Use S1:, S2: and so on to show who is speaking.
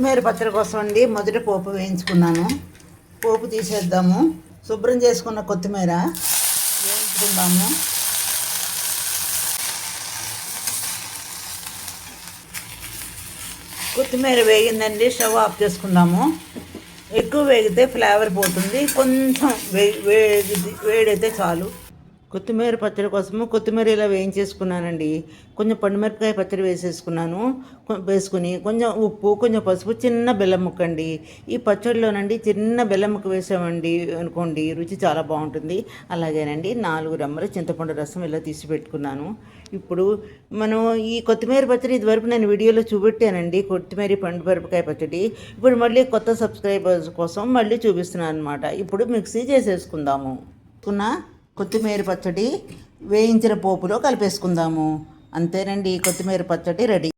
S1: కొత్తిమీర పచ్చడి కోసం అండి మొదట పోపు వేయించుకున్నాను. పోపు తీసేద్దాము. శుభ్రం చేసుకున్న కొత్తిమీర వేయించుకుందాము. కొత్తిమీర వేగిందండి, స్టవ్ ఆఫ్ చేసుకుందాము. ఎక్కువ వేగితే ఫ్లేవర్ పోతుంది, కొంచెం వేడైతే చాలు. కొత్తిమీర పచ్చడి కోసము కొత్తిమీర ఇలా వేయించేసుకున్నానండి. కొంచెం పండుమిరపకాయ పచ్చడి వేసుకుని కొంచెం ఉప్పు, కొంచెం పసుపు, చిన్న బెల్లం ముక్క అండి. ఈ పచ్చడిలోనండి చిన్న బెల్లం ముక్క వేసామండి అనుకోండి, రుచి చాలా బాగుంటుంది. అలాగేనండి 4 రెమ్మలు చింతపండు రసం ఇలా తీసి పెట్టుకున్నాను. ఇప్పుడు మనం ఈ కొత్తిమీర పచ్చడి ఇదివరకు నేను వీడియోలో చూపెట్టానండి, కొత్తిమీర పండుమిరపకాయ పచ్చడి. ఇప్పుడు మళ్ళీ కొత్త సబ్స్క్రైబర్స్ కోసం మళ్ళీ చూపిస్తున్నాను అనమాట. ఇప్పుడు మిక్సీ చేసేసుకుందాము. కొత్తిమీర పచ్చడి వేయించిన పోపులో కలిపేసుకుందాము. అంతేనండి, కొత్తిమీర పచ్చడి రెడీ.